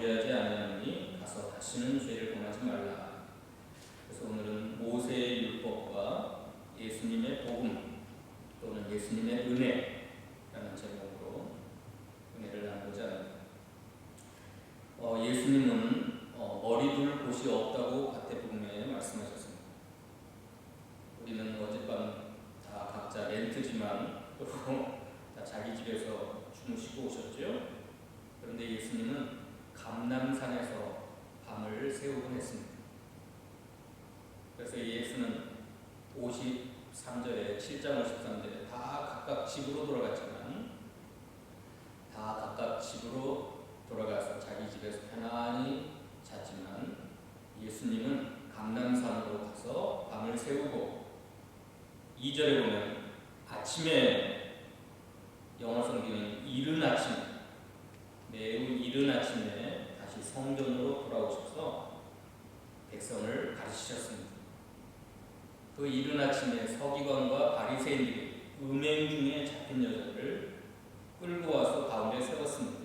범죄하지 아니하노니 가서 다시는 죄를 범하지 말라. 그래서 오늘은 모세의 율법과 예수님의 복음 또는 예수님의 은혜라는 제목으로 은혜를 나누고자 합니다. 예수님은 머리 둘 곳이 없다고 가테복음에 말씀하셨습니다. 우리는 어젯밤 다 각자 렌트지만 또 다 자기 집에서 주무시고 오셨죠. 그런데 예수님은 감람산에서 밤을 새우곤 했습니다. 그래서 예수는 53절에 7장 53절에 다 각각 집으로 돌아갔지만 다 각각 집으로 돌아가서 자기 집에서 편안히 잤지만 예수님은 감람산으로 가서 밤을 새우고 2절에 보면 아침에 영어 성경은 이른 아침 매우 이른 아침에 다시 성전으로 돌아오셔서 백성을 가르치셨습니다. 그 이른 아침에 서기관과 바리새인들이 음행 중에 잡힌 여자를 끌고 와서 가운데 세웠습니다.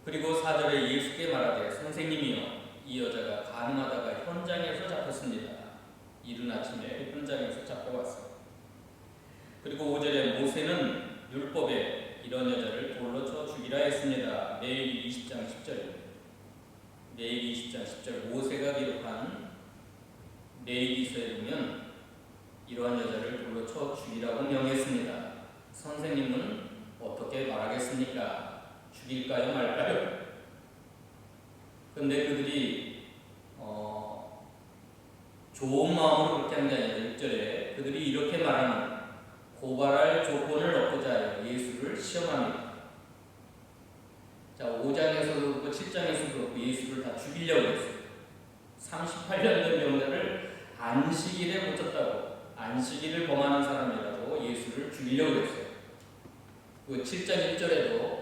그리고 4절에 예수께 말하되 선생님이여 이 여자가 가늠하다가 현장에서 잡혔습니다. 이른 아침에 현장에서 잡혀왔어요. 그리고 5절에 모세는 율법에 이런 여자를 돌로 쳐 죽이라 했습니다. 레위기 20장 10절입니다. 레위기 20장 10절 모세가 기록한 레위기서에 보면 이러한 여자를 돌로 쳐 죽이라고 명했습니다. 선생님은 어떻게 말하겠습니까? 죽일까요 말까요? 그런데 그들이 좋은 마음으로 그렇게 한 게 아니라 6절에 그들이 이렇게 말하는 고발할 조건을 얻고자 하여 예수를 시험합니다. 자, 5장에서도 그렇고 7장에서도 그렇고 예수를 다 죽이려고 했어요. 38년 된 병자를 안식일에 고쳤다고 안식일을 범하는 사람이라고 예수를 죽이려고 했어요. 그 7장 1절에도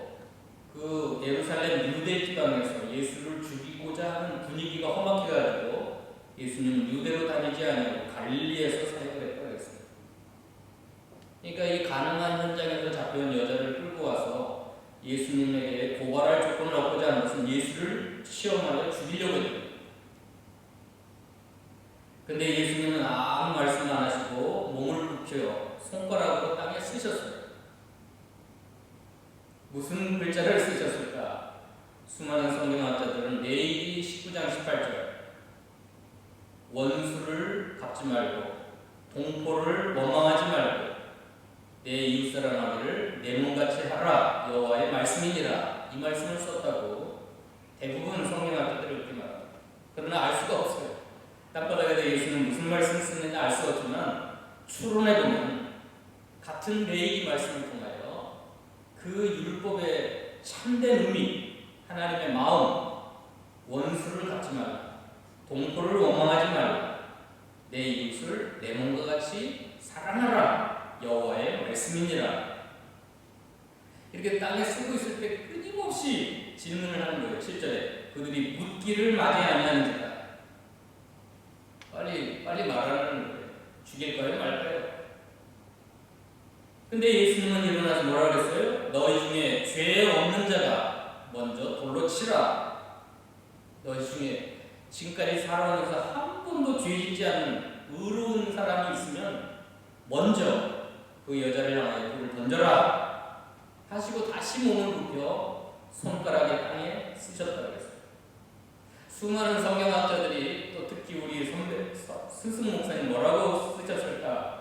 그 예루살렘 유대 지방에서 예수를 죽이고자 하는 분위기가 험악해가지고 예수님은 유대로 다니지 아니하고 갈릴리에서 사역을 했다고 했어요. 그러니까 이 가늠한 현장에서 잡혀온 여자를 끌고 와서 예수님에게 고발할 조건을 얻고자 하는 것은 예수를 시험하여 죽이려고 했어요. 근데 예수님은 아무 말씀 안 하시고 몸을 굽혀 손가락으로 땅에 쓰셨어요. 무슨 글자를 쓰셨을까? 수많은 성경학자들은 레위기 19장 18절 원수를 갚지 말고 동포를 원망하지 말고 내 이웃사랑하기를 내 몸같이 하라 여호와의 말씀이니라 이 말씀을 썼다고 대부분 성경학자들이 이렇게 말합니다. 그러나 알 수가 없어요. 땅바닥에서 예수는 무슨 말씀을 쓰는지 알 수 없지만 추론해보면 같은 레위기 말씀을 통하여 그 율법의 참된 의미 하나님의 마음 원수를 갚지 말라 동포를 원망하지 말라 내 이웃을 내 몸과 같이 사랑하라 여호와의 말씀이니라 이렇게 땅에 쓰고 있을 때 끊임없이 질문을 하는 거예요. 7절에 그들이 묻기를 맞이 아니하는지라 빨리 말하는 거예요. 죽일까요 말까요? 근데 예수님은 일어나서 뭐라 그랬어요? 너희 중에 죄 없는 자가 먼저 돌로 치라. 너희 중에 지금까지 살아오면서 한 번도 죄 짓지 않은 의로운 사람이 있으면 먼저 그 여자를 향하여 돌을 던져라 하시고 다시 몸을 굽혀 손가락에 땅에 쓰셨다고 했어요. 수많은 성경학자들이 또 특히 우리 선배 스승 목사님 뭐라고 쓰셨을까?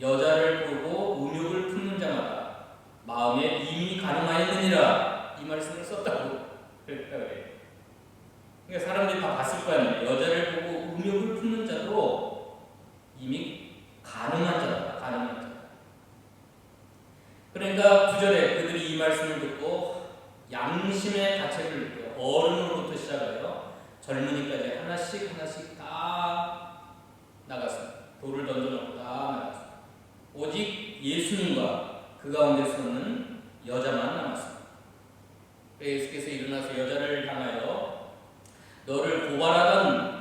여자를 보고 음욕을 품는 자마다 마음에 이미 가늠하였느니라 이 말씀을 썼다고 그랬다 그래요. 그러니까 사람들이 다 봤을 거 아니에요. 여자를 보고 음욕을 품는 자도 이미 가늠한 자다. 가늠한 자다. 그러니까 9절에 그들이 이 말씀을 듣고 양심의 가책을 느껴 어른으로부터 시작하여 젊은이까지 하나씩 다 나갔습니다. 돌을 던져놓고 다 나갔습니다. 오직 예수님과 그 가운데 서는 여자만 남았습니다. 예수께서 일어나서 여자를 향하여 너를 고발하던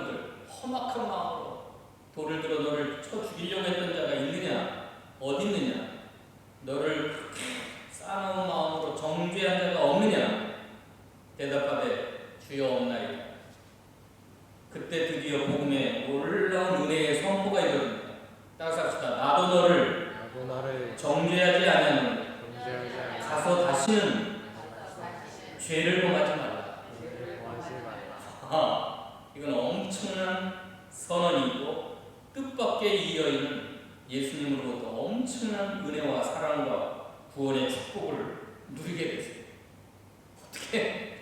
그들 험악한 마음으로 돌을 들어 너를 쳐 죽이려고 했던 자가 있느냐? 어디 있느냐? 너를 그렇게 정죄하지 아니하는 가서 다시는 죄를 범하지 말라. 이건 엄청난 선언이고 뜻밖의 이 여인은 예수님으로부터 엄청난 은혜와 사랑과 구원의 축복을 누리게 됐어요. 어떻게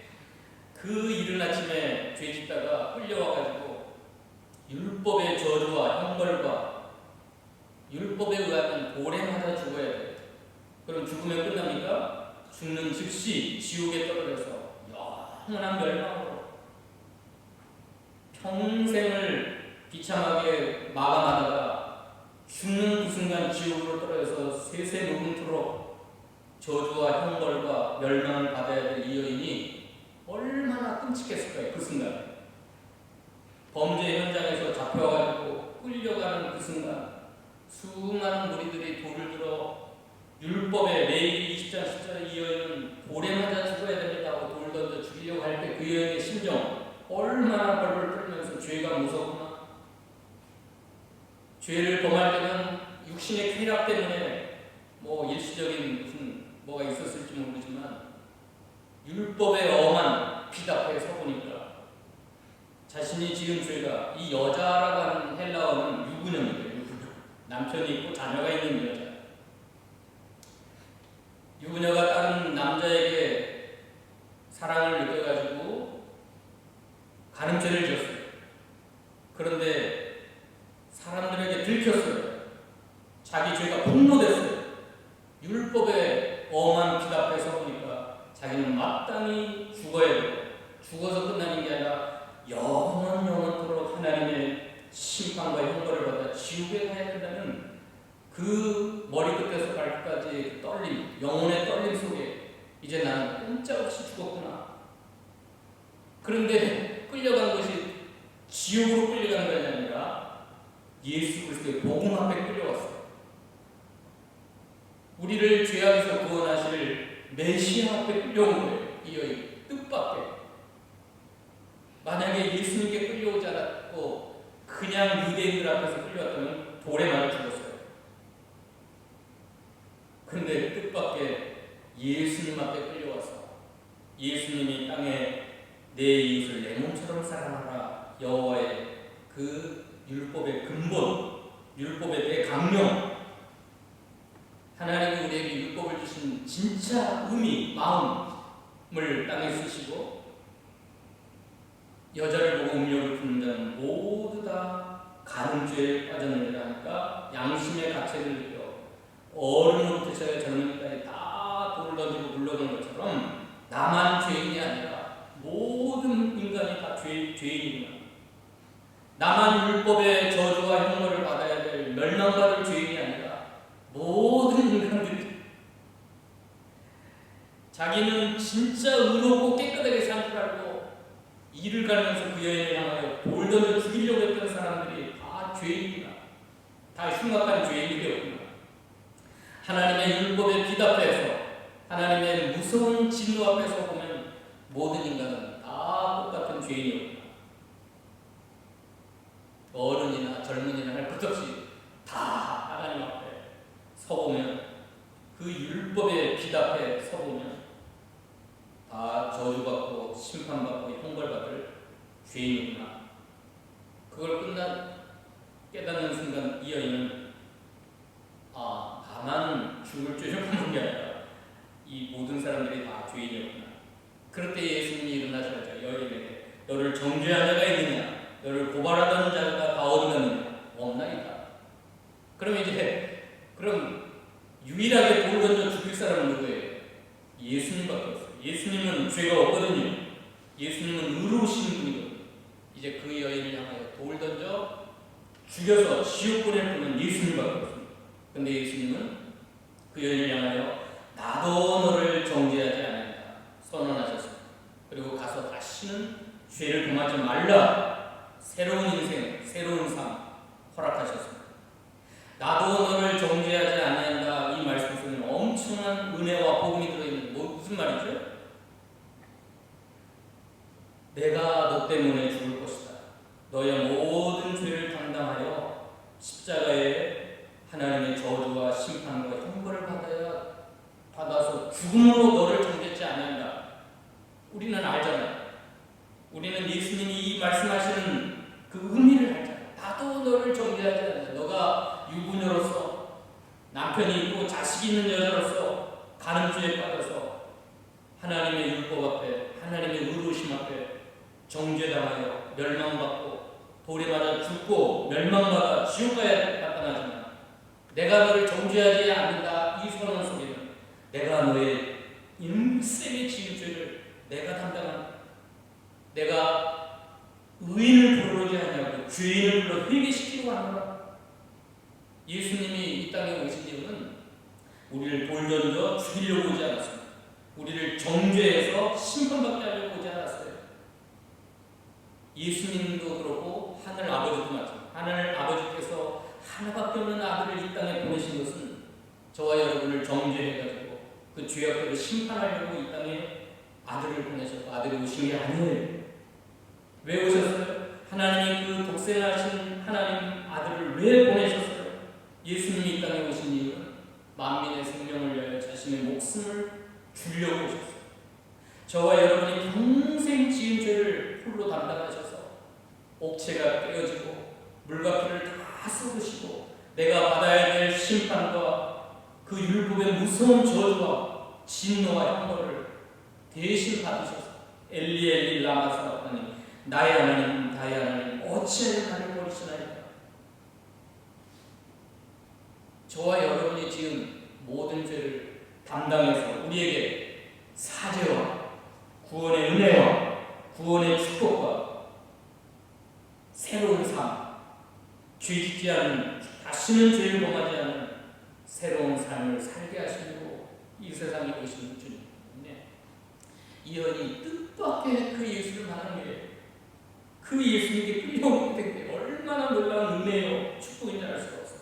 그 이른 아침에 죄 짓다가 끌려와가지고 율법의 저주와 형벌과 율법에 의하면 돌에 맞아 죽어야 돼요. 그럼 죽으면 끝납니까? 죽는 즉시 지옥에 떨어져서 영원한 멸망으로 평생을 비참하게 마감하다가 죽는 그 순간 지옥으로 떨어져서 세세 무분토록 저주와 형벌과 멸망을 받아야 될 이 여인이 얼마나 끔찍했을까요? 그 순간 범죄 현장에서 잡혀가지고 끌려가는 그 순간 수많은 무리들이 돌을 들어 율법의 레위기 20장 10절 이 여인은 돌에 맞아 죽어야 됩니다 하고 돌 던져 죽이려고 할 때 그 여인의 심정 얼마나 벌벌 떨면서 죄가 무섭구나. 죄를 범할 때는 육신의 쾌락 때문에 뭐 일시적인 무슨 뭐가 있었을지 모르지만 율법의 엄한 빛 앞에 서보니까 자신이 지은 죄가 이 여자라고 하는 헬라어는 유부녀입니다. 유부녀. 남편이 있고 자녀가 있는 여자. 유부녀가 다른 남자에게 사랑을 느껴가지고 가늠죄를 지었어요. 그런데 사람들에게 들켰어요. 자기 죄가 폭로됐어요. 율법의 엄한 빛 앞에 서보니까 자기는 마땅히 죽어야 되고 죽어서 끝나는 게 아니라 영원토록 하나님의 심판과 형벌을 받아 지옥에 가야 된다는 그 머리끝에서 발끝까지 떨림, 영혼의 떨림 속에 이제 나는 꼼짝없이 죽었구나. 그런데 끌려간 것이 지옥으로 끌려간 것이 아니라 예수 그리스도의 복음 앞에 끌려왔어요. 우리를 죄악에서 구원하실 메시아 앞에 끌려온 거예요. 이 여인 뜻밖의. 만약에 예수님께 끌려오지 않았고 그냥 유대인들 앞에서 끌려왔다면 돌에 맞아 죽었어요. 근데 뜻밖의 예수님 앞에 끌려와서 예수님이 땅에 내 이웃을 내 몸처럼 사랑하라 여호와의 그 율법의 근본, 율법의 대강령, 하나님이 우리에게 율법을 주신 진짜 의미, 마음을 땅에 쓰시고 여자를 보고 음욕을 품는 자는 모두 다 간음죄에 빠졌느니라 하니까 양심의 가책을 느껴 어른으로부터 시작해 젊은이까지 다 돌을 던지고 물러든 것처럼 나만 죄인이 아니라 모든 인간이 다 죄인이구나. 나만 율법의 저주와 형벌을 받아야 될 멸망받을 죄인이 아니라 모든 인간들이 자기는 진짜 의롭고 깨끗하게 산 줄 알고 이를 가면서 그 여인을 향하여 돌 던져 죽이려고 했던 사람들이 다 죄인이구나. 다 흉악한 죄인이 되었구나. 하나님의 율법의 빛 앞에서 하나님의 무서운 진노 앞에서 보면 모든 인간은 다 똑같은 죄인이었구나. 어른이나 젊은이나 할 것 없이 다 하나님 앞에 서보면 그 율법의 빛 앞에 서보면 다 저주받고 심판받고 형벌받을 죄인이구나. 그걸 깨닫는 순간 이 여인은 나만 죽을 죄를 범한 게 아니라 이 모든 사람들이 다 죄인이었구나. 그럴 때 예수님이 일어나셔서 여인에게 너를 정죄한 자가 있느냐? 너를 고발하던 자가 다 어디 갔느냐? 없나이다. 그럼 유일하게 돌 던져 죽일 사람은 누구예요? 예수님밖에 없어요. 예수님은 죄가 없거든요. 예수님은 의로우신 분이거든요. 이제 그 여인을 향하여 돌 던져 죽여서 지옥 보낼 분은 예수님밖에 없습니다. 근데 예수님은 그 여인을 향하여 나도 너를 정죄하지 않는다 선언하셨습니다. 그리고 가서 다시는 죄를 범하지 말라 새로운 인생, 새로운 삶 허락하셨습니다. 나도 너를 정죄하지 않는다 이 말씀 속에는 엄청난 은혜와 복음이 들어있는 무슨 말이죠? 내가 너 때문에 죽을 것이다. 너의 모든 죄를 담당하여 십자가에 하나님의 저주와 심판과 형벌을 죽음으로 너를 정죄치 않는다. 우리는 알잖아요. 우리는 예수님이 이 말씀하시는 그 의미를 알잖아요. 나도 너를 정죄하지 않는다. 너가 유부녀로서 남편이 있고 자식이 있는 여자로서 간음죄에 빠져서 하나님의 율법 앞에 하나님의 의로우심 앞에 정죄당하여 멸망받고 돌에 맞아 죽고 멸망받아 지옥 가야 나타나지만 내가 너를 정죄하지 않는다. 이 선언 속에는 내가 너의 인생의 지은 죄를 내가 담당한다. 내가 의인을 부르지 아니하고 죄인을 불러 회개시키고 하노라. 예수님이 이 땅에 오신 이유는 우리를 돌던져 죽이려고 오지 않았습니다. 우리를 정죄해서 심판받게 하려고 오지 않았어요. 예수님도 그렇고 하늘 아버지도 마찬가지입니다. 하늘 아버지께서 하나밖에 없는 아들을 이 땅에 보내신 것은 저와 여러분을 정죄해가지고 그 죄악들을 심판하려고 이 땅에 아들을 보내셨고 아들이 오신 게 아니에요. 왜 오셨어요? 하나님이 그 독생하신 하나님 아들을 왜 보내셨어요? 예수님이 이 땅에 오신 이유는 만민의 생명을 위하여 자신의 목숨을 주려고 오셨어요. 저와 여러분이 평생 지은 죄를 홀로 담당하셔서 옥체가 떼어지고 물과 피를 다 쏟으시고 내가 받아야 될 심판과 그 율법의 무서운 저주와 진노와 형벌을 대신 받으셔서 엘리 엘리 라마 사박다니 나의 하나님 나의 하나님 어찌하여 나를 버리시나이까. 저와 여러분이 지은 모든 죄를 담당해서 우리에게 사죄와 구원의 은혜와 구원의 축복과 새로운 삶, 죄짓지 않은 다시는 죄를 범하지 않는 새로운 삶을 살게 하시려고 이 세상에 오신 주님 때문에 이 여인이 뜻밖의 그 예수를 만나게 그 예수님께 끌려오게 된 게 얼마나 놀라운 은혜요 축복인지 알 수가 없어요.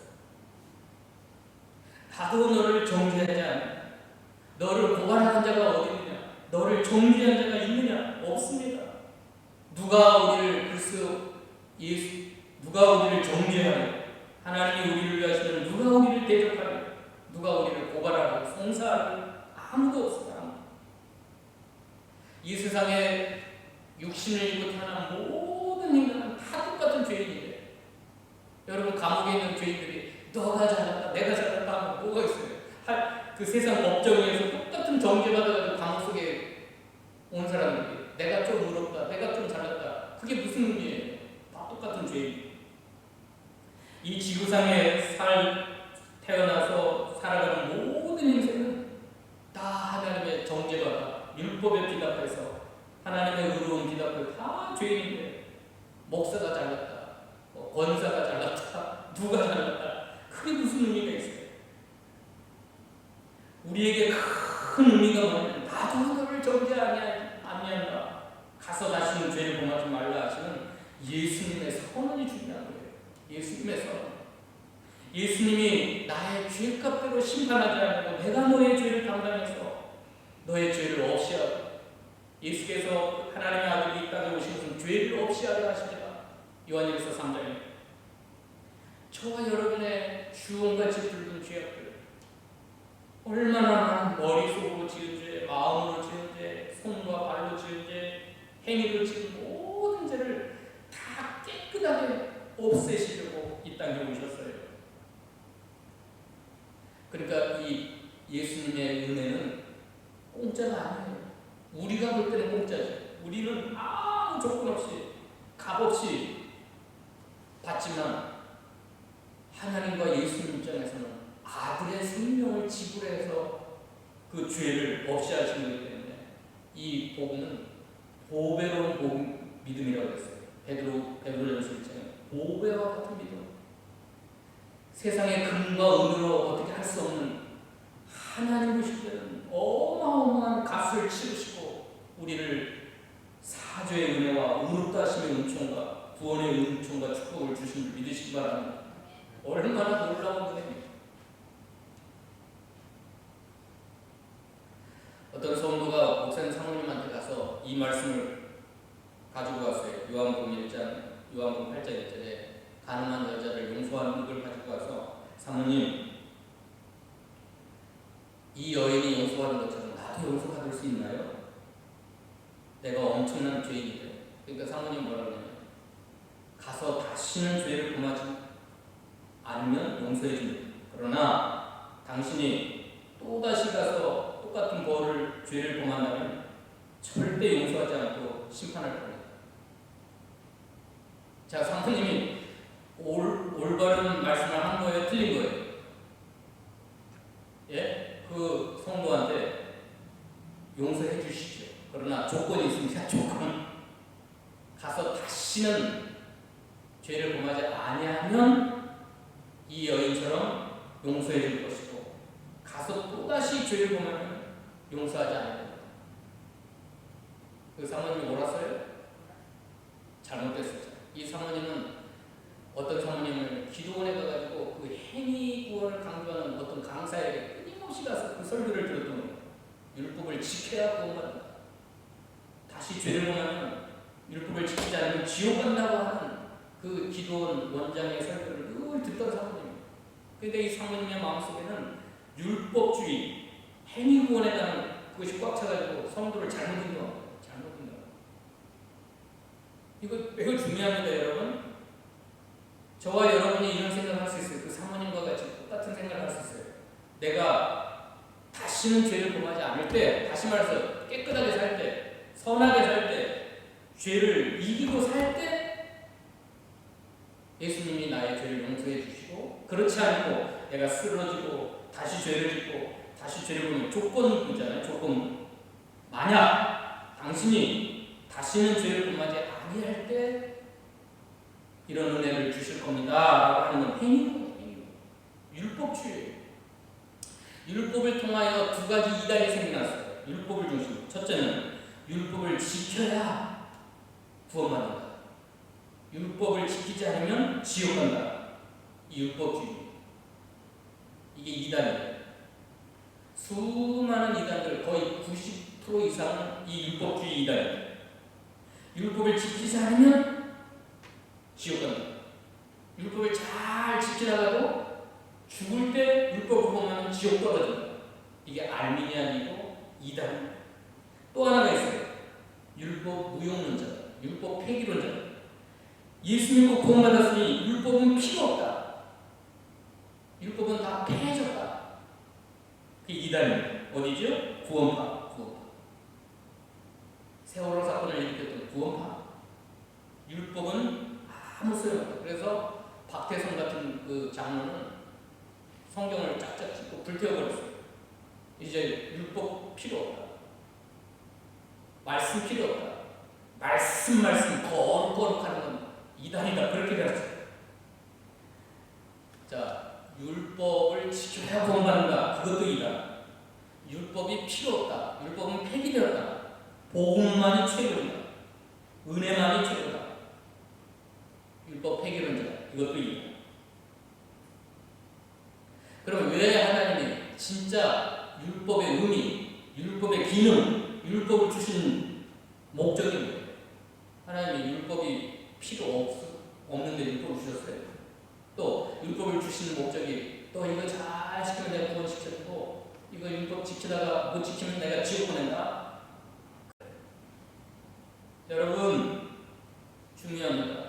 나도 너를 정죄하지 않아. 너를 고발하는 자가 어디 있느냐? 너를 정죄한 자가 있느냐? 없습니다. 누가 우리를 누가 우리를 정죄하며 하나님이 우리를 위하시면 누가 우리를 대적하며 누가 우리를 고발하고 송사하고 아무도 없습니다. 이 세상에 육신을 입고 태어난 모든 인간은 다 똑같은 죄인인데 여러분 감옥에 있는 죄인들이 너가 잘났다 내가 잘났다 하면 뭐가 있어요? 그 세상 법정에서 똑같은 정죄받아가지고 감옥 속에 온 사람들이 내가 좀 의롭다 내가 좀 잘났다 그게 무슨 의미예요? 다 똑같은 죄인. 이 지구상에 태어나서 살아가는 모든 인생은 다 하나님의 정죄받아 율법에 기답해서 하나님의 의로운 기답을 다 죄인인데 목사가 잘났다 권사가 잘났다 누가 잘났다 그게 무슨 의미가 있어요? 우리에게 큰 의미가 뭐냐면 나도 너를 정죄하지 아니한다 가서 다시는 죄를 범하지 말라 하시는 예수님의 선언이 중요한 거예요. 예수님의 선언. 예수님이 나의 죄값대로 심판하지 않고 내가 너의 죄를 담당해서 너의 죄를 없이 하고 예수께서 하나님의 아들이 이 땅에 오신 것은 죄를 없이 하려 하십니다. 요한일서 3장에 저와 여러분의 주홍같이 붉은 죄악들 얼마나 많은 머릿속으로 지은 죄, 마음으로 지은 죄, 손과 발로 지은 죄, 행위로 지은 모든 죄를 다 깨끗하게 없애시려고 이 땅에 오셨어요. 그러니까 이 예수님의 은혜는 공짜가 아니에요. 우리가 볼 때는 공짜죠. 우리는 아무 조건 없이 값없이 받지만 하나님과 예수님 입장에서는 아들의 생명을 지불해서 그 죄를 없이 하시는 거기 때문에 이 복음은 보배로운 복음 믿음이라고 했어요. 베드로전서 1장에 보배와 같은 믿음. 세상의 금과 은으로 어떻게 할 수 없는 하나님의 신뢰는 어마어마한 값을 치르시고 우리를 사죄의 은혜와 의롭다 하심의 은총과 구원의 은총과 축복을 주신 줄 믿으시기 바랍니다. 얼마나 놀라운 은혜입니까? 어떤 성도가 목사님 사모님한테 가서 이 말씀을 가지고 왔어요. 요한복음 8장 1절에 가난한 여자를 용서하는 걸 가지고 와서 사모님 이 여인이 용서하는 것처럼 나도 용서받을 수 있나요? 내가 엄청난 죄인인데. 그러니까 사모님 뭐라 그러냐면 가서 다시는 죄를 범하지 않으면 용서해 줍니다. 그러나 당신이 또다시 가서 똑같은 죄를 범한다면 절대 용서하지 않고 심판할 겁니다. 자, 사모님이 올바른 말씀을 한 거예요? 틀린 거예요? 예? 그 성도한테 용서해 주시죠. 그러나 조건이 있습니다. 조건. 가서 다시는 죄를 범하지 아니하면 이 여인처럼 용서해 줄 것이고, 가서 또다시 죄를 범하면 용서하지 않을 겁니다. 그 사모님이 옳았어요? 잘못됐었죠. 이 사모님은 어떤 사모님을 기도원에 가가지고 그 행위 구원을 강조하는 어떤 강사에게 끊임없이 가서 그 설교를 들었던 거예요. 율법을 지켜야 구원받는다. 다시 죄를 범하면 율법을 지키지 않으면 지옥 간다고 하는 그 기도원 원장의 설교를 늘 듣던 사모님이에요. 그런데 이 사모님의 마음속에는 율법주의, 행위 구원에 대한 그것이 꽉 차가지고 성도를 잘못 인도합니다. 잘못 인도합니다. 이거 매우 중요합니다, 여러분. 저와 여러분이 이런 생각을 할 수 있어요. 그 사모님과 같이 똑같은 생각을 할 수 있어요. 내가 다시는 죄를 범하지 않을 때, 다시 말해서 깨끗하게 살 때, 선하게 살 때, 죄를 이기고 살 때 예수님이 나의 죄를 용서해 주시고, 그렇지 않고 내가 쓰러지고 다시 죄를 짓고 다시 죄를 범하면 조건이 있잖아요. 조건. 만약 당신이 다시는 죄를 범하지 아니할 때 이런 은혜를 주실 겁니다 라고 하는 건 행위예요. 율법주의예요. 율법을 통하여 두 가지 이단이 생겨났어요. 율법을 중심으로. 첫째는 율법을 지켜야 구원받는다. 율법을 지키지 않으면 지옥 간다. 이 율법주의. 이게 이단이에요. 수많은 이단들, 거의 90% 이상은 이 율법주의 이단이에요. 율법을 지키지 않으면 지옥 간다. 율법을 잘 지키다가도 죽을 때 율법을 범하면 지옥 떨어진다. 이게 알미니안이고 이단입니다. 또 하나가 있어요. 율법 무용론자, 율법 폐기론자. 예수 믿고 구원받았으니 율법은 필요 없다. 율법은 다 폐해졌다. 그게 이단입니다. 어디죠? 구원파. 세월호 사건을 일으켰던 구원파. 율법은 아무 소용없다. 그래서 박태성 같은 그 장로는 성경을 짝짝 찢고 불태워버렸어요. 이제 율법 필요 없다. 말씀 필요 없다. 말씀 거룩하는 건 이단이다. 그렇게 되었어요. 자, 율법을 지켜야 구원받는다. 그것도 이단. 율법이 필요 없다. 율법은 폐기되었다. 복음만이 최고이다. 은혜만이 최고다. 율법 폐기론자. 이것도 이단. 그럼 왜 하나님이 진짜 율법의 의미, 율법의 기능, 율법을 주신 목적이 뭐예요? 하나님이 율법이 필요 없는데 율법을 주셨어요. 또 율법을 주시는 목적이 또 이거 잘 지키면 내가 구원시켜주고 이거 율법 지키다가 못 지키면 내가 지옥 보낸다. 여러분 중요합니다.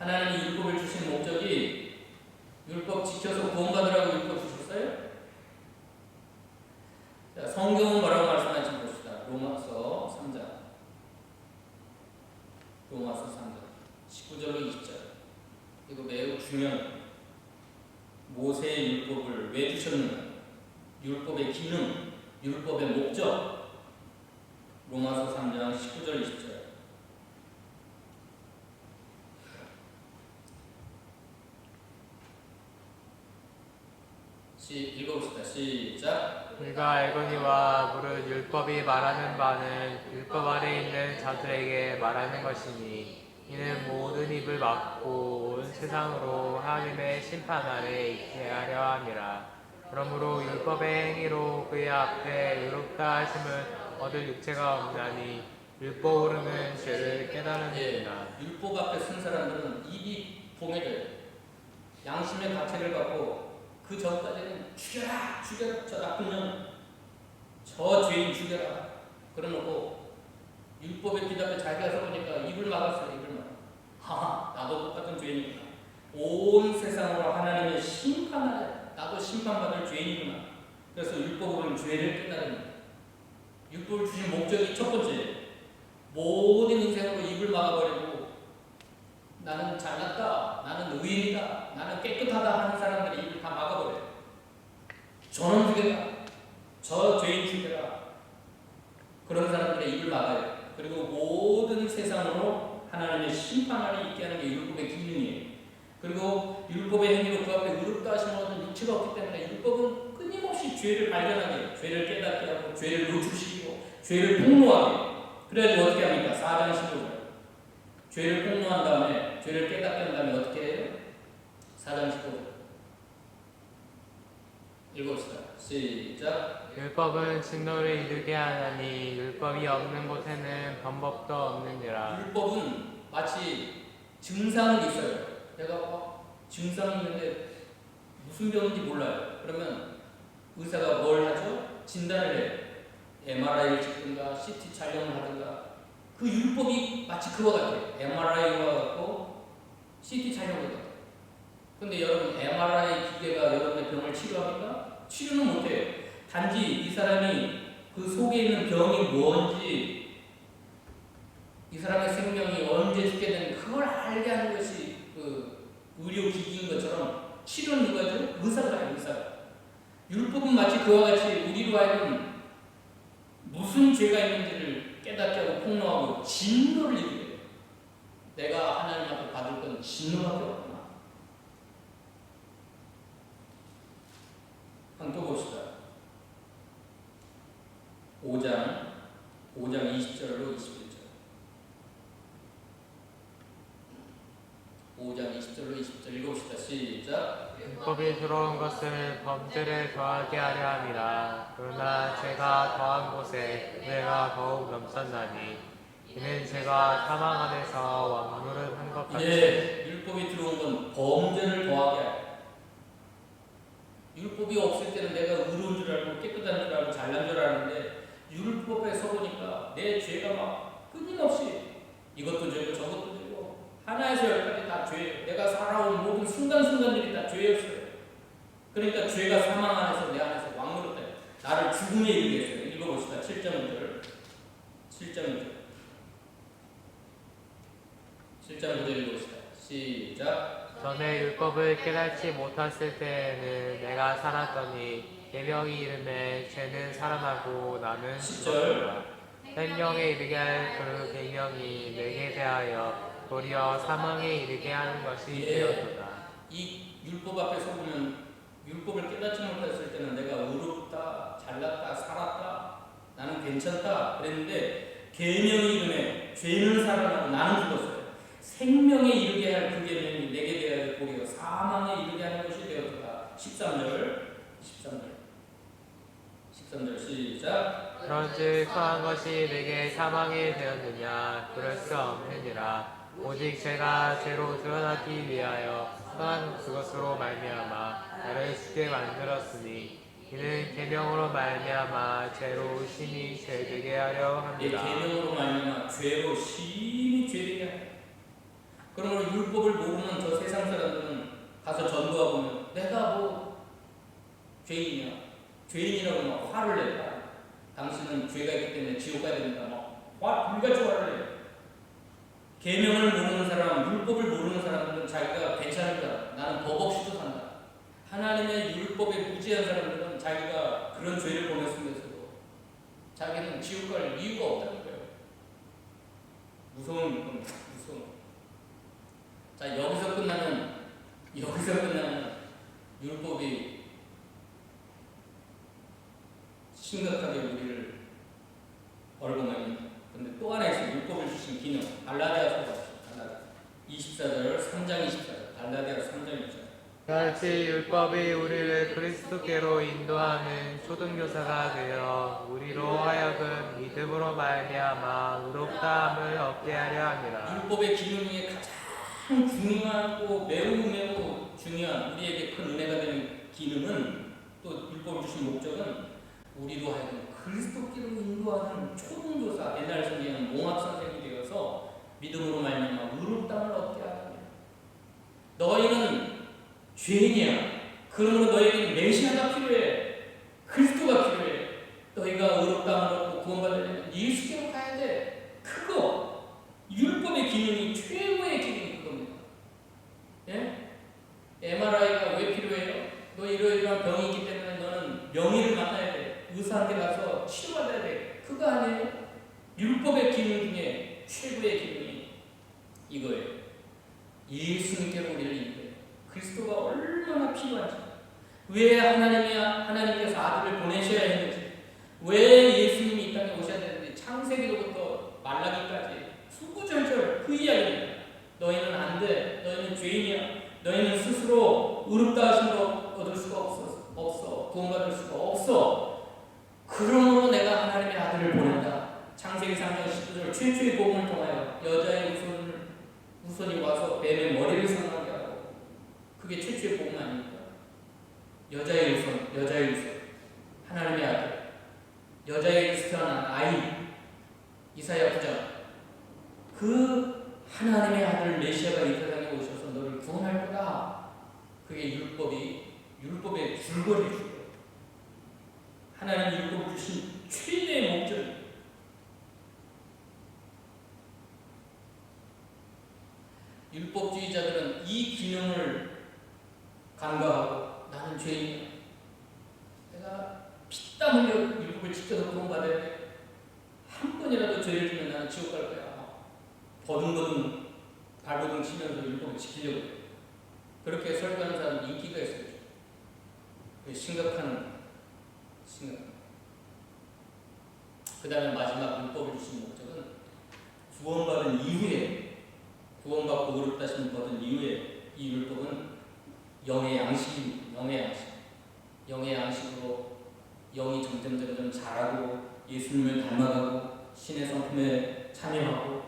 하나님이 율법을 주신 목적이 율법 지켜서 구원받으라고 율법 주셨어요? 자, 성경은 뭐라고 말씀하시는지 봅시다. 로마서 3장 19절로 20절. 이거 매우 중요한 모세의 율법을 왜 주셨는가? 율법의 기능, 율법의 목적. 로마서 3장 19절 20절. 읽어봅시다. 시작. 우리가 알거니와 무릇 율법이 말하는 바는 율법 아래 있는 자들에게 말하는 것이니 이는 모든 입을 막고 온 세상으로 하나님의 심판 아래 있게 하려 함이라. 그러므로 율법의 행위로 그의 앞에 의롭다 하심을 얻을 육체가 없나니 율법으로는 죄를 깨달으니라. 율법 앞에 쓴 사람들은 입이 봉해져요. 양심의 가책을 받고 그 전까지는 죽여라 저 나쁜 년 저 죄인 죽여라. 그러놓고 율법의 길 앞에 자기가 서보니까 입을 막았어요. 입을 막. 하하, 나도 똑같은 죄인이구나. 온 세상으로 하나님의 심판하래. 나도 심판받을 죄인이구나. 그래서 율법으로는 죄를 깨달은 거예요. 율법을 주신 목적이 첫 번째, 모든 인생으로 입을 막아버리고 나는 잘났다, 나는 의인이다, 나는 깨끗하다 하는 사람들의 입을 다 막아버려요. 저는 죽여라, 저 죄인 죽여라. 그런 사람들의 입을 막아요. 그리고 모든 세상으로 하나님의 심판을 있게 하는 게 율법의 기능이에요. 그리고 율법의 행위로 그 앞에 의롭다 하시는 것은 육체가 없기 때문에 율법은 끊임없이 죄를 발견하게 해요. 죄를 깨닫게 하고 죄를 노출시키고 죄를 폭로하게 해요. 그래야지 어떻게 합니까? 4장 15절. 죄를 폭로한 다음에 죄를 깨닫게 한 다음에 어떻게 해요? 4장 15절. 읽읍시다. 시작. 율법은 진노를 이루게 하나니 율법이 없는 곳에는 방법도 없느니라. 율법은 마치 증상은 있어요. 내가 증상이 있는데 무슨 병인지 몰라요. 그러면 의사가 뭘 하죠? 진단을 해요. MRI를 찍든가 CT 촬영을 하든가. 그 율법이 마치 그와 같아요. MRI와 같고 CT 촬영과 같아요. 근데 여러분 MRI 기계가 여러분의 병을 치료합니까? 치료는 못해요. 단지 이 사람이 그 속에 있는 병이 뭔지, 이 사람의 생명이 언제 죽게 되는지 그걸 알게 하는 것이 그 의료기기인 것처럼 치료는 누가죠? 의사가 해요. 의사가. 율법은 마치 그와 같이 우리로 하여금 무슨 죄가 있는지를 깨닫게 하고 폭로하고 진노를 이루게 해요. 내가 하나님 앞에 받을 건 진노밖에 없구나. 한번 또 봅시다. 5장 20절로 21절. 5장 20절로 20절 읽어봅시다. 시작. 율법이 들어온 것을 범죄를 더하게 하려 함이라. 그러나 죄가 더한 곳에 은혜가 더욱 넘쳤나니 이는 제가 사망 안에서 왕노릇 한 것 같이. 율법이 들어온 건 범죄를 더하게 하여. 율법이 없을 때는 내가 의로운 줄 알고 깨끗한 줄 알고 잘난 줄 알았는데 율법에 서보니까 내 죄가 막 끊임없이 이것도 죄고 저것도 죄고 하나에서 열까지 다 죄예요. 내가 살아온 모든 순간순간들이 다 죄였어요. 그러니까 죄가 사망 안에서 내 안에서 왕노릇해 나를 죽음에 이르게 했어요. 읽어봅시다. 7장 9절 읽어봅시다. 시작. 전에 율법을 깨닫지 못했을 때에는 내가 살았더니 계명이 이름에 죄는 살아나고 나는 10절. 생명에 이르게 할 그 계명이 내게 대하여 도리어 사망에 이르게 하는 것이 되었도다. 이 율법 앞에 서보면 율법을 깨닫지 못했을 때는 내가 의롭다, 잘났다, 살았다, 나는 괜찮다 그랬는데 계명이 이름에 죄는 살아나고 나는 죽었어요. 생명에 이르게 할 그 계명이 내게 대하여 도리어 사망에 이르게 하는 것이 되었도다. 13절 시작. 그런즉 선한 것이 내게 사망이 되었느냐? 그럴 수 없느니라. 오직 죄가 죄로 드러나기 위하여 선한 그것으로 말미암아 나를 죽게 만들었으니 이는 계명으로 말미암아 죄로 심히 죄되게 하려 합니다. 계명으로 말미암아 죄로 심히 죄되게 하려. 그러므로 율법을 모르는 저 세상 사람들은 가서 전도하고 보면 내가 뭐 죄인이냐, 죄인이라고 막 화를 내요. 당신은 죄가 있기 때문에 지옥 가야 된다. 막 불같이 화를 내요. 계명을 모르는 사람, 율법을 모르는 사람들은 자기가 괜찮다. 나는 법 없이도 산다. 하나님의 율법에 무지한 사람들은 자기가 그런 죄를 범했으면서도 자기는 지옥 갈 이유가 없다는 거예요. 무서운 겁니다. 무서운. 자, 여기서 끝나는 율법이 심각하게 우리를 벌금합니다. 근데 또 하나 있어요. 율법을 주신 기능. 갈라디아서 봅시다. 24절, 3장 24절. 갈라디아서 3장 24절. 같이 율법이 우리를 그리스도께로 인도하는 초등교사가 되어 우리로 하여금 믿음으로 말미암아 의롭다함을 얻게 하려 합니다. 율법의 기능 중에 가장 중요하고 매우 중요한 우리에게 큰 은혜가 되는 기능은 또 율법을 주신 목적은 우리로 하여금 그리스도께로 인도하는 초등교사, 옛날 성경은 몽학 선생이 되어서 믿음으로 말미암아 의롭다함을 얻게 하느니라. 너희는 죄인이야. 그러므로 너희에게 메시아가 필요해. 그리스도가 필요해. 너희가 의롭다함을 얻고 구원받으려면 예수께로 가야 돼. 그거 율법의 기능이 최고의 기능이 그겁니다. 예? MRI가 왜 필요해요? 너 이러이러한 병이 있기 때문에 너는 명의를 만나야 돼. 의사한테 가서 치료받아야 돼. 그거 아니에요? 율법의 기능 중에 최고의 기능이 이거예요. 예수님께로 우리를 인도해요. 그리스도가 얼마나 필요한지, 왜 하나님께서 아들을 보내셔야 했는지, 왜 예수님이 이 땅에 오셔야 되는지 창세기로부터 말라기까지 수구절절 그 이야기입니다. 너희는 안 돼. 너희는 죄인이야. 너희는 스스로 의롭다 하심을 얻을 수가 없어. 구원받을 수가 없어. 그러므로 내가 하나님의 아들을 보낸다. 창세기 3장 19절 최초의 복음을 통하여 여자의 후손이 와서 뱀의 머리를 상하게 하고, 그게 최초의 복음 아닙니까? 여자의 후손, 하나님의 아들, 여자에게서 태어난 아이, 이사야 9장, 그 하나님의 아들 메시아가 이 세상에 오셔서 너를 구원할 거다. 그게 율법의 줄거리죠. 하나님 율법을 주신 최대의 목적입니다. 율법주의자들은 이 기능을 간과하고, 나는 죄인이야. 내가 피땀 흘려 율법을 지켜서 구원받아야 돼. 한 번이라도 죄를 지면 나는 지옥 갈 거야. 버둥버둥 발버둥 치면서 율법을 지키려고 해요. 그렇게 설교하는 사람은 인기가 있어요. 심각한. 그 다음에 마지막 율법을 주신 목적은 구원받은 이후에, 구원받고 의롭다 하심을 받은 이후에 이 율법은 영의 양식입니다. 영의 양식으로 영이 점점 자라고 예수님을 닮아가고 신의 성품에 참여하고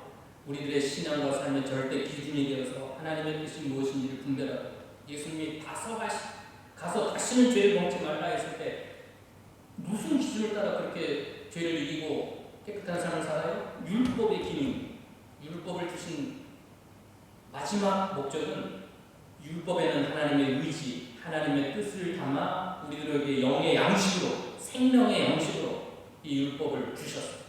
우리들의 신앙과 삶의 절대 기준이 되어서 하나님의 뜻이 무엇인지를 분별하고, 예수님이 가서 다시는 죄를 먹지 말라 했을 때 무슨 기준을 따라 그렇게 죄를 이기고 깨끗한 삶을 살아요? 율법의 기능, 율법을 주신 마지막 목적은, 율법에는 하나님의 의지, 하나님의 뜻을 담아 우리들에게 영의 양식으로, 생명의 양식으로 이 율법을 주셨어요.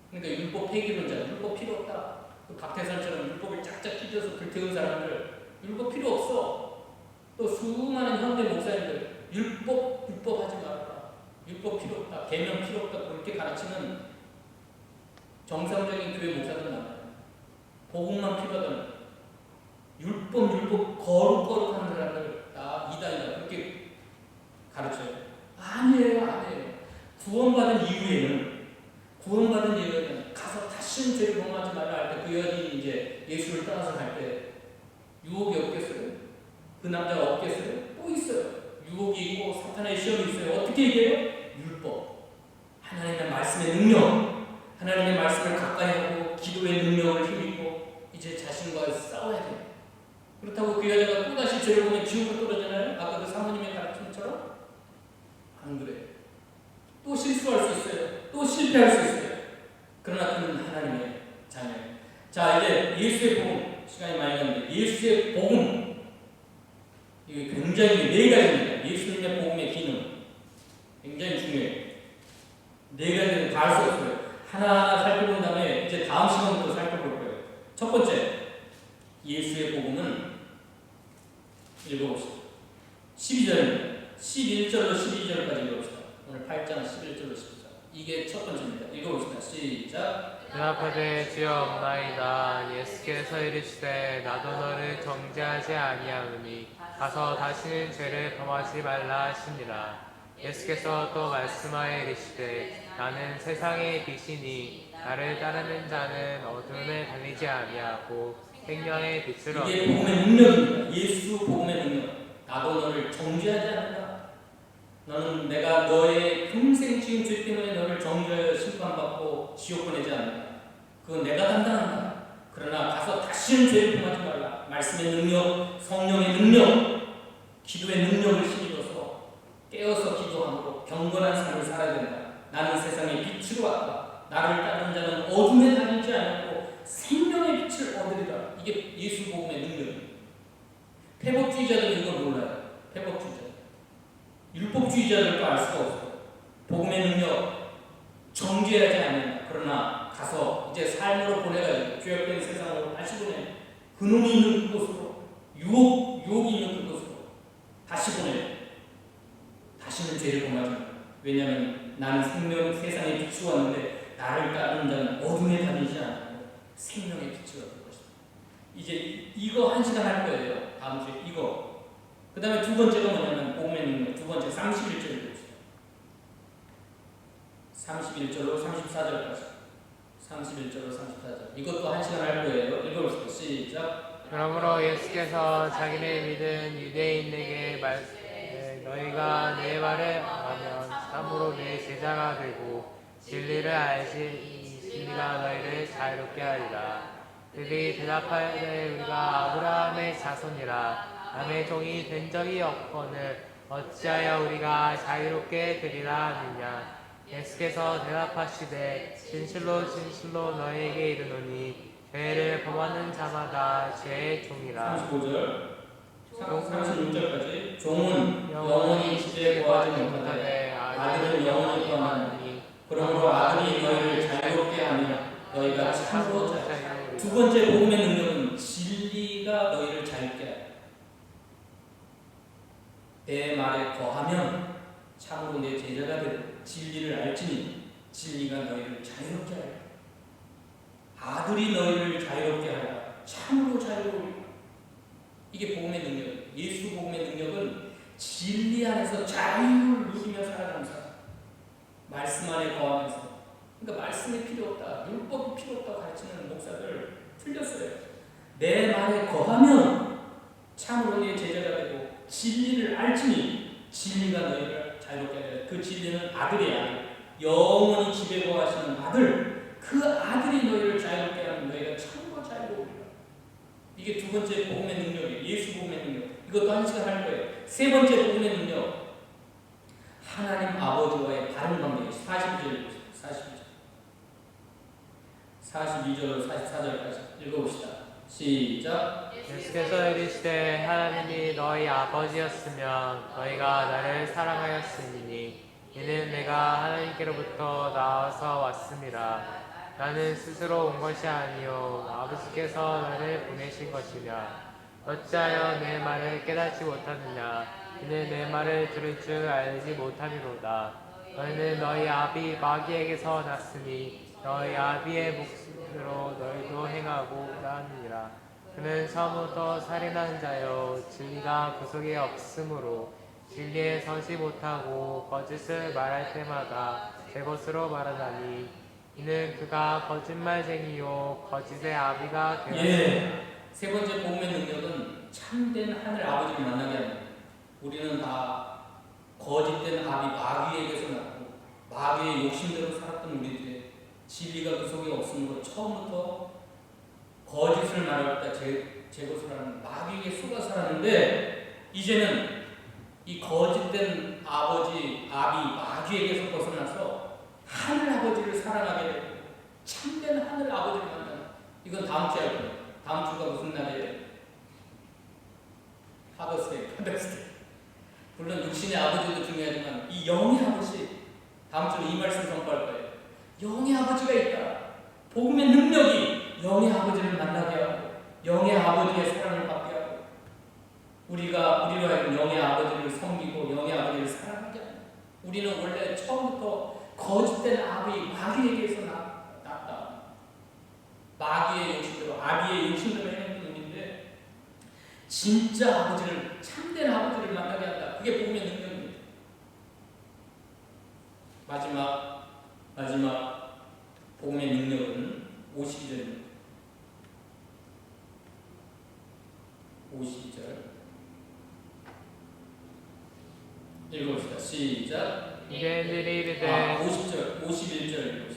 그러니까 율법 폐기론자, 율법 필요 없다. 그 박태선처럼 율법을 짝짝 찢어서 불태운 사람들, 율법 필요 없어. 또 수많은 현대 목사님들, 율법 하지 말아라. 율법 필요 없다. 계명 필요 없다. 그렇게 가르치는 정상적인 교회 목사들 많아요. 복음만 필요하다는 율법 거룩하는 사람들 다 이단이다. 그렇게 가르쳐요. 아니에요. 구원받은 이후에는 가서 다시는 죄를 범하지 말라 할 때, 그 여인이 이제 예수를 떠나서 갈 때 유혹이 없겠어요? 그 남자가 없겠어요? 또 있어요. 유혹이 있고 사탄의 시험이 있어요. 어떻게 이겨요? 율법, 하나님의 말씀의 능력, 하나님의 말씀을 가까이 하고 기도의 능력을 힘입고 이제 자신과 싸워야 돼요. 그렇다고 그 여자가 또다시 죄를 보면 지옥으로 떨어지나요? 아까 그 사모님의 가르침처럼? 안 그래요. 또 실수할 수 있어요. 또 실패할 수 있어요. 그러나 그는 하나님의 자녀예요. 자, 이제 예수의 복음, 시간이 많이 갔는데 예수의 복음, 이게 굉장히 네 가지입니다. 예수님의 복음의 기능 굉장히 중요해요. 네 가지는 다 알 수 없어요. 하나하나 살펴본 다음에 이제 다음 시간부터 살펴볼 거예요. 첫 번째, 예수의 복음은 읽어봅시다. 12절입니다. 11절로 12절까지 읽어봅시다. 오늘 8장 11절로 12절. 이게 첫 번째입니다. 읽어봅시다. 시작. 눈앞에 주여 없나이다. 예수께서 이르시되 나도 너를 정죄하지 아니하노니 가서 다시는 죄를 범하지 말라 하시니라. 예수께서 또 말씀하여 이르시되 나는 세상의 빛이니 나를 따르는 자는 어둠에 다니지 아니하고 생명의 빛을 얻으리라. 이게 복음의 능력입니다. 예수 복음의 능력. 나도 너를 정죄하지 않는다. 너는 내가 너의 평생 지은 죄 때문에 너를 정죄하여 심판받고 지옥 보내지 않는다. 그건 내가 담당한다. 그러나 가서 다시는 죄를 범하지 말라. 말씀의 능력, 성령의 능력, 기도의 능력을 힘입어서 깨어서 기도하고 경건한 삶을 살아야 된다. 나는 세상의 빛으로 왔다. 나를 따르는 자는 어둠에 다니지 않고 생명의 빛을 얻으리라. 이게 예수 복음의 능력이에요. 폐법주의자들은 이걸 몰라요. 폐법주의자. 율법주의자들도 알 수가 없어요. 복음의 능력 정죄하지 않는다. 그러나 가서 이제 삶으로 보내가지고 죄악된 세상으로 다시 보내. 근원이 있는 그곳으로, 유혹이 있는 그곳으로 다시 보내. 다시는 죄를 범하지 않는다. 왜냐하면 나는 세상의 빛이 왔는데 나를 따르는 자는 어둠에 다니지 않고 생명의 빛이 얻을 것이다. 이제 이거 1시간 할 거예요. 다음 주에 이거. 그 다음에 두 번째가 뭐냐면 복음의 능력. 두 번째 31절을 보세요. 31절로 34절까지. 31절로 34절. 이것도 1시간 할 거예요. 읽어보세요. 시작. 그러므로 예수께서 자기를 믿은 유대인에게 너희가 내 말을 하면 참으로 내 제자가 되고 진리를 알지 이 진리가 너희를 자유롭게 하리라. 그들이 대답하되 우리가 아브라함의 자손이라 남의 종이 된 적이 없거늘 어찌하여 우리가 자유롭게 되리라 하느냐. 예수께서 대답하시되 진실로 진실로 너희에게 이르노니 죄를 범하는 자마다 죄의 종이라. 35절 36절까지 종은 영원히 지지에 거하지 못하되 아들은 영원히 거하나니 그러므로 아들이 너희를 자유롭게 하며 너희가 참으로 자유롭게. 두 번째 복음의 능력은 진리가 너희를 자유롭게 하라. 내 말에 거하면 참으로 내 제자가 되고 진리를 알지니 진리가 너희를 자유롭게 하라. 아들이 너희를 자유롭게 하라. 참으로 자유롭게. 이게 복음의 능력이에요. 예수 복음의 능력은 진리 안에서 자유를 누리며 살아가는 사람. 말씀 안에 거하면서. 그러니까 말씀이 필요 없다, 율법이 필요 없다고 가르치는 목사들 틀렸어요. 내 말에 거하면 참으로 내 제자가 되고 진리를 알지니 진리가 너희를 자유롭게 하리라. 그 진리는 아들이야. 영원히 집에 거하시는 아들. 그 아들이 너희를 자유롭게 하면 너희가 참으로 자유로우리라. 이게 두 번째 복음의 능력이에요. 예수 복음의 능력. 이것도 1시간 할 거예요. 세 번째 복음의 능력. 하나님 아버지와의 바른 관계. 42절. 42절로 44절까지 읽어봅시다. 시작. 예수께서 이르시되 하나님이 너희 아버지였으면 너희가 나를 사랑하였으니 이는 내가 하나님께로부터 나와서 왔음이라. 나는 스스로 온 것이 아니요 아버지께서 나를 보내신 것이냐. 어찌하여 내 말을 깨닫지 못하느냐. 이는 내 말을 들을 줄 알지 못함이로다. 너희는 너희 아비 마귀에게서 났으니 너희 아비의 몫으로 너희도 행하고 나느니라. 그는 처음부터 살인한 자요 진리가 그 속에 없으므로 진리에 서지 못하고 거짓을 말할 때마다 제 것으로 말하나니 이는 그가 거짓말쟁이요 거짓의 아비가 되었습니다. 세 번째 복음의 능력은 참된 하늘 아버지를 만나게 합니다. 우리는 다 거짓된 아비 마귀에게서 났고 마귀의 욕심대로 살았던 우리들의 진리가 그 속에 없으므로 처음부터 거짓을 말할 때 제 것을 하는 마귀에게 속아 살았는데 이제는 이 거짓된 아비 마귀에게서 벗어나서 하늘 아버지를 사랑하게 되고 참된 하늘 아버지를 만나는. 이건 다음 주에 할 거예요. 다음 주가 무슨 날이에요? 파더스데이. 물론 육신의 아버지도 중요하지만 이 영의 아버지, 다음 주에 이 말씀 선포할 거예요. 영의 아버지가 있다. 복음의 능력이 영의 아버지를 만나게 하고 영의 아버지의 사랑을 받게 하고 우리로 하여금 영의 아버지를 섬기고 영의 아버지를 사랑하게 하고. 우리는 원래 처음부터 거짓된 아비 마귀에게서 났다. 마귀의 욕심대로 아비의 욕심대로 행했던 놈인데 진짜 아버지를, 참된 아버지를 만나게 한다. 그게 복음의 능력입니다. 마지막 복음의 능력은 52절입니다. 52절 읽어봅시다. 시작. 유대인들이 이르되 51절 52절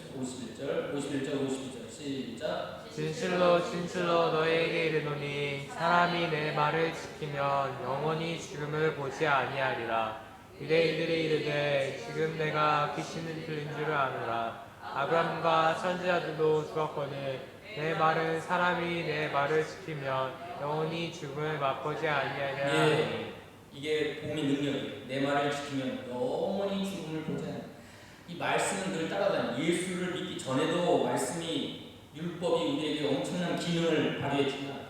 시작. 진실로 진실로 너희에게 이르노니 사람이 내 말을 지키면 영원히 죽음을 보지 아니하리라. 유대인들이 이르되 지금 내가 귀신을 들린 줄을 아노라. 아브라함과 선지자들도 죽었거늘 내 말은 사람이 내 말을 지키면 영원히 죽음을 맛보지 아니하리라 하니. 예, 이게 복음의 능력이에요. 내 말을 지키면 영원히 죽음을 보지 않아. 이 말씀은 늘 따라다니. 예수를 믿기 전에도 말씀이 율법이 우리에게 엄청난 기능을 발휘했지만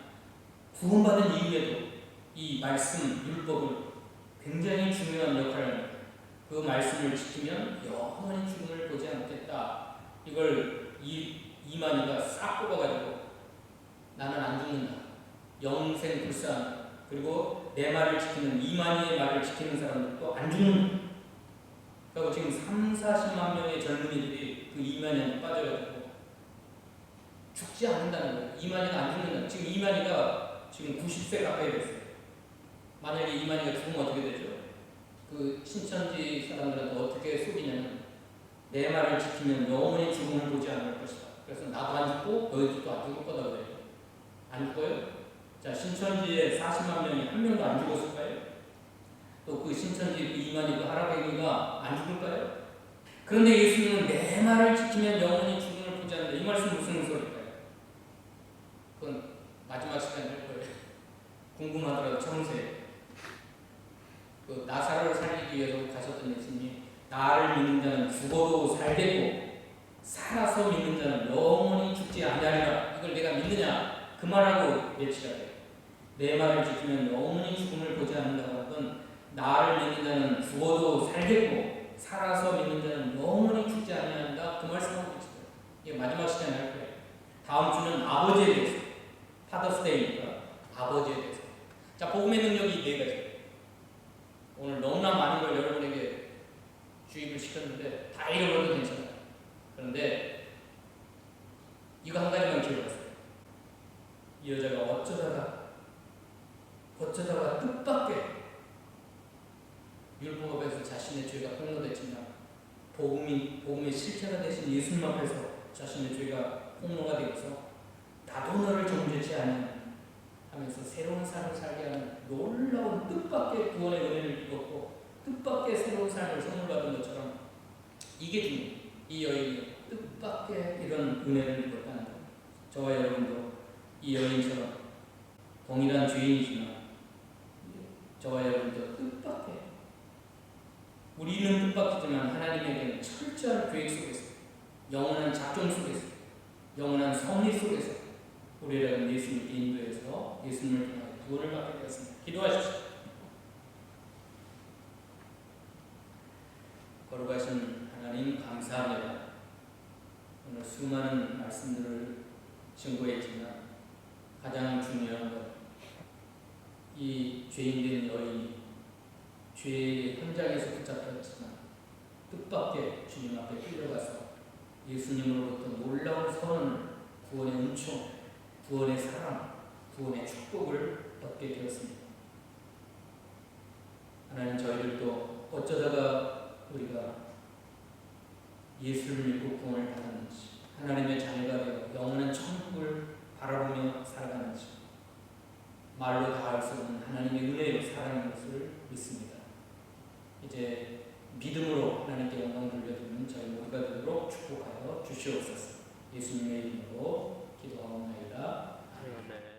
구원받은 이후에도 이 말씀 율법은 굉장히 중요한 역할을 그 말씀을 지키면 영원히 죽음을 보지 않겠다. 이걸 이만희가 싹 뽑아가지고 나는 안 죽는다. 영생 불사한다. 그리고 내 말을 지키는 이만희의 말을 지키는 사람들도 안 죽는다. 그리고 지금 30-40만 명의 젊은이들이 그 이만희한테 빠져가지고 죽지 않는다는 거예요. 이만희가 안 죽는다. 지금 이만희가 지금 90세 가까이 됐어요. 만약에 이만희가 죽으면 어떻게 되죠? 그 신천지 사람들한테 어떻게 속이냐면 내 말을 지키면 영원히 죽음을 보지 않을 것이다. 그래서 나도 안 죽고 너희들도 안 죽을 거다 그래요. 안 죽어요? 자, 신천지에 40만 명이 한 명도 안 죽었을까요? 또 그 신천지 그 이만희 그 할아버지가 안 죽을까요? 그런데 예수님은 내 말을 지키면 영원히 죽음을 보지 않는다. 이 말씀 무슨 소리일까요? 그건 마지막 시간에 할 거예요. 궁금하더라도 청소해요. 그 나사로를 살리기 위해서 가셨던 예수님이 나를 믿는 자는 죽어도 살겠고 살아서 믿는 자는 영원히 죽지 아니하리라. 이걸 내가 믿느냐? 그 말하고 외치라 돼요. 내 말을 지키면 영원히 죽음을 보지 않는다고 하건 나를 믿는 자는 죽어도 살겠고 살아서 믿는 자는 영원히 죽지 아니한다. 그 말씀하고 계시죠. 이게 마지막 시간에 할 거예요. 다음 주는 아버지에 대해서 파더스데이니까 아버지에 대해서. 자, 복음의 능력이 네 가지. 오늘 너무나 많은 걸 여러분에게 주입을 시켰는데 다 잃어버려도 괜찮아요. 그런데 이거 한 가지만 기억하세요. 이 여자가 어쩌다가 뜻밖의 율법 앞에서 자신의 죄가 폭로됐지만 복음의 실체가 되신 예수님 앞에서 자신의 죄가 폭로가 되어서 나도 너를 정죄치 않는 하면서 새로운 삶을 살게 하는 놀라운 뜻밖의 구원의 은혜를 입었고 뜻밖의 새로운 삶을 선물받은 것처럼 이게 중요해요. 이 여인이 뜻밖의 이런 은혜를 입었다는 겁니다. 저와 여러분도 이 여인처럼 동일한 죄인이지만 저와 여러분도 뜻밖의 우리는 뜻밖이지만 하나님에게는 철저한 계획 속에서 영원한 작정 속에서 영원한 섭리 속에서 우리라는 예수님께 인도해서 예수님을 통하여 구원을 받게 되었습니다. 기도하십시오. 거룩하신 하나님 감사합니다. 오늘 수많은 말씀들을 증거했지만 가장 중요한 것 이 죄인된 여인이 죄의 현장에서 붙잡혔지만 뜻밖의 주님 앞에 끌려가서 예수님으로부터 놀라운 선언을 구원의 은총, 구원의 사랑, 구원의 축복을 얻게 되었습니다. 하나님 저희들도 어쩌다가 우리가 예수를 믿고 구원을 받았는지 하나님의 자녀가 되어 영원한 천국을 바라보며 살아가는지 말로 다할 수 없는 하나님의 은혜로 사랑하는 것을 믿습니다. 이제 믿음으로 하나님께 영광 돌려드리는 저희 모두가 되도록 축복하여 주시옵소서. 예수님의 이름으로 기도하옵나이다. 아멘.